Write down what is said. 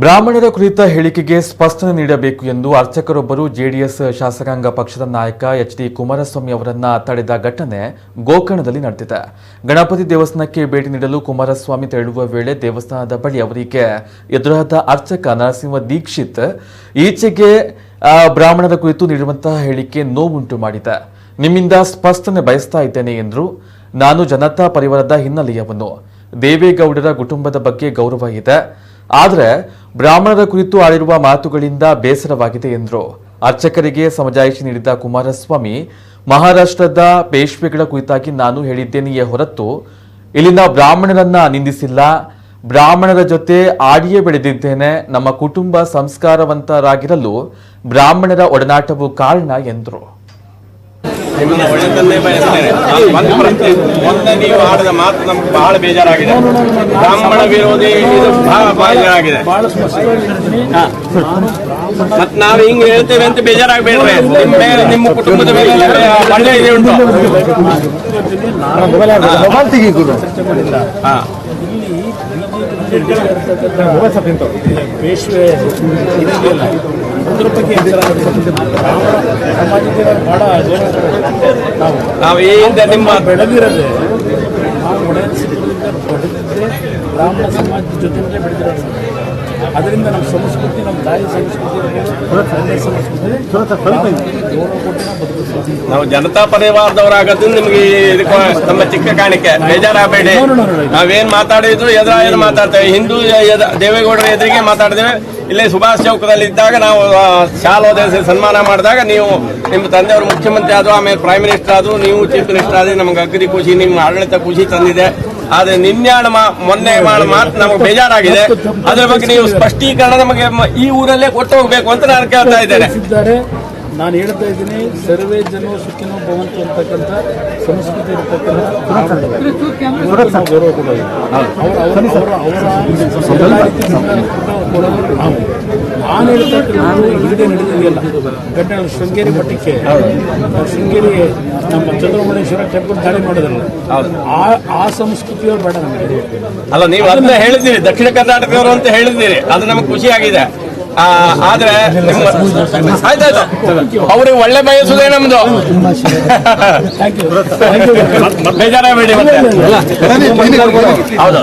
ಬ್ರಾಹ್ಮಣರ ಕುರಿತ ಹೇಳಿಕೆಗೆ ಸ್ಪಷ್ಟನೆ ನೀಡಬೇಕು ಎಂದು ಅರ್ಚಕರೊಬ್ಬರು ಜೆಡಿಎಸ್ ಶಾಸಕಾಂಗ ಪಕ್ಷದ ನಾಯಕ ಎಚ್.ಡಿ. ಕುಮಾರಸ್ವಾಮಿ ಅವರನ್ನ ತಡೆದ ಘಟನೆ ಗೋಕರ್ಣದಲ್ಲಿ ನಡೆದಿದೆ. ಗಣಪತಿ ದೇವಸ್ಥಾನಕ್ಕೆ ಭೇಟಿ ನೀಡಲು ಕುಮಾರಸ್ವಾಮಿ ತೆರಳುವ ವೇಳೆ ದೇವಸ್ಥಾನದ ಬಳಿ ಅವರಿಗೆ ಎದುರಾದ ಅರ್ಚಕ ನರಸಿಂಹ ದೀಕ್ಷಿತ್ ಈಚೆಗೆ ಬ್ರಾಹ್ಮಣರ ಕುರಿತು ನೀಡುವಂತಹ ಹೇಳಿಕೆ ನೋವುಂಟು ಮಾಡಿದೆ. ನಿಮ್ಮಿಂದ ಸ್ಪಷ್ಟನೆ ಬಯಸ್ತಾ ಇದ್ದೇನೆ ಎಂದರು. ನಾನು ಜನತಾ ಪರಿವಾರದ ಹಿನ್ನೆಲೆಯವನು, ದೇವೇಗೌಡರ ಕುಟುಂಬದ ಬಗ್ಗೆ ಗೌರವ ಇದೆ, ಆದರೆ ಬ್ರಾಹ್ಮಣರ ಕುರಿತು ಆಡಿರುವ ಮಾತುಗಳಿಂದ ಬೇಸರವಾಗಿದೆ ಎಂದರು. ಅರ್ಚಕರಿಗೆ ಸಮಜಾಯಿಷಿ ನೀಡಿದ ಕುಮಾರಸ್ವಾಮಿ, ಮಹಾರಾಷ್ಟ್ರದ ಪೇಶ್ವೆಗಳ ಕುರಿತಾಗಿ ನಾನು ಹೇಳಿದ್ದೇನೆಯೇ ಹೊರತು ಇಲ್ಲಿನ ಬ್ರಾಹ್ಮಣರನ್ನ ನಿಂದಿಸಿಲ್ಲ. ಬ್ರಾಹ್ಮಣರ ಜೊತೆ ಆಡಿಯೇ ಬೆಳೆದಿದ್ದೇನೆ. ನಮ್ಮ ಕುಟುಂಬ ಸಂಸ್ಕಾರವಂತರಾಗಿರಲು ಬ್ರಾಹ್ಮಣರ ಒಡನಾಟವು ಕಾರಣ ಎಂದರು. ನಿಮ್ಮನ್ನ ಒಳ್ಳೆಯದನ್ನೇ ಬಯಸ್ತೇನೆ. ಮೊನ್ನೆ ನೀವು ಆಡಿದ ಮಾತು ನಮ್ಗೆ ಬಹಳ ಬೇಜಾರಾಗಿದೆ. ಬ್ರಾಹ್ಮಣ ವಿರೋಧಿ ಇದು ಬಹಳ ಬೇಜಾರಾಗಿದೆ. ಮತ್ ನಾವು ಹಿಂಗ್ ಹೇಳ್ತೇವೆ ಅಂತ ಬೇಜಾರಾಗಬೇಡ್ರಿ. ನಿಮ್ಮ ಮೇಲೆ, ನಿಮ್ಮ ಕುಟುಂಬದ ಮೇಲೆ ಒಳ್ಳೆ ಇದೆ ಉಂಟು. ಪೇಶ್ವೆ ಅದ್ರ ಬಗ್ಗೆ ಬಹಳ ನಾವು ಈ ಹಿಂದೆ ನಿಮ್ಮ ಬೆಳೆದಿರೋದೆ ನಾವು ಒಡೆಯಲಿಂದ ಬೆಳೆದಿದ್ದೆ ಬ್ರಾಹ್ಮಣ ಸಮಾಜದ ಜೊತೆಯಲ್ಲೇ ಬೆಳೆದಿರೋದು. ಅದರಿಂದ ನಮ್ಮ ಸಂಸ್ಕೃತಿ, ನಮ್ಮ ತಾಯಿ ಸಂಸ್ಕೃತಿ, ನಾವು ಜನತಾ ಪರಿವಾರದವರಾಗದ್ದು ನಿಮ್ಗೆ ನಮ್ಮ ಚಿಕ್ಕ ಕಾಣಿಕೆ. ಬೇಜಾರಾಗಬೇಡಿ. ನಾವೇನ್ ಮಾತಾಡಿದ್ರು ಎದುರು ಮಾತಾಡ್ತೇವೆ. ಹಿಂದೂ ದೇವೇಗೌಡರ ಎದುರಿಗೆ ಮಾತಾಡಿದ್ದೇವೆ. ಇಲ್ಲೇ ಸುಭಾಷ್ ಚೌಕದಲ್ಲಿ ಇದ್ದಾಗ ನಾವು ಶಾಲಾ ದೇಶ ಸನ್ಮಾನ ಮಾಡಿದಾಗ ನೀವು ನಿಮ್ಮ ತಂದೆಯವರು ಮುಖ್ಯಮಂತ್ರಿ ಆದ್ರು, ಆಮೇಲೆ ಪ್ರೈಮ್ ಮಿನಿಸ್ಟರ್ ಆದ್ರು, ನೀವು ಚೀಫ್ ಮಿನಿಸ್ಟರ್ ಆದ್ರೆ ನಮ್ಗೆ ಅಗದಿ ಖುಷಿ, ನಿಮ್ಮ ಆಡಳಿತ ಖುಷಿ ತಂದಿದೆ. ಆದ್ರೆ ಮೊನ್ನೆ ಮಾತು ನಮಗೆ ಬೇಜಾರಾಗಿದೆ. ಅದ್ರ ಬಗ್ಗೆ ನೀವು ಸ್ಪಷ್ಟೀಕರಣ ನಮಗೆ ಈ ಊರಲ್ಲೇ ಕೊಟ್ಟು ಹೋಗ್ಬೇಕು ಅಂತ ನಾನು ಕೇಳ್ತಾ ಇದ್ದೇನೆ. ನಾನು ಹೇಳ್ತಾ ಇದ್ದೀನಿ, ಸರ್ವೇ ಜನ ಸುಖಿನೋ ಭವಂತು ಅಂತಕ್ಕಂಥ ಸಂಸ್ಕೃತಿ ಇರತಕ್ಕಂಥ ಗೌರವ ಕೊಡೋದು. ನಾನು ಹೇಳ್ತಕ್ಕಂಥ ಹಿಂದೆ ನಡೆದಿದೆಯಲ್ಲ, ಗಂಟೆ ಶೃಂಗೇರಿ ಮಠಕ್ಕೆ, ಶೃಂಗೇರಿ ನಮ್ಮ ಚಂದ್ರಮೌಳೇಶ್ವರ ಟೆಂಪಲ್ ದಾಳಿ ಮಾಡೋದಲ್ಲ, ಆ ಸಂಸ್ಕೃತಿಯವ್ರು ಬೇಡ ನಮಗೆ. ಅಲ್ಲ, ನೀವು ಅದನ್ನ ಹೇಳಿದ್ದೀರಿ, ದಕ್ಷಿಣ ಕರ್ನಾಟಕದವರು ಅಂತ ಹೇಳಿದ್ದೀರಿ, ಅದು ನಮಗೆ ಖುಷಿಯಾಗಿದೆ. ಆದ್ರೆ ಆಯ್ತಾಯ್ತು, ಅವ್ರಿಗೆ ಒಳ್ಳೆ ಬಯಸುದೇ ನಮ್ದು. ಬೇಜಾರಾಗಬೇಡಿ. ಹೌದು.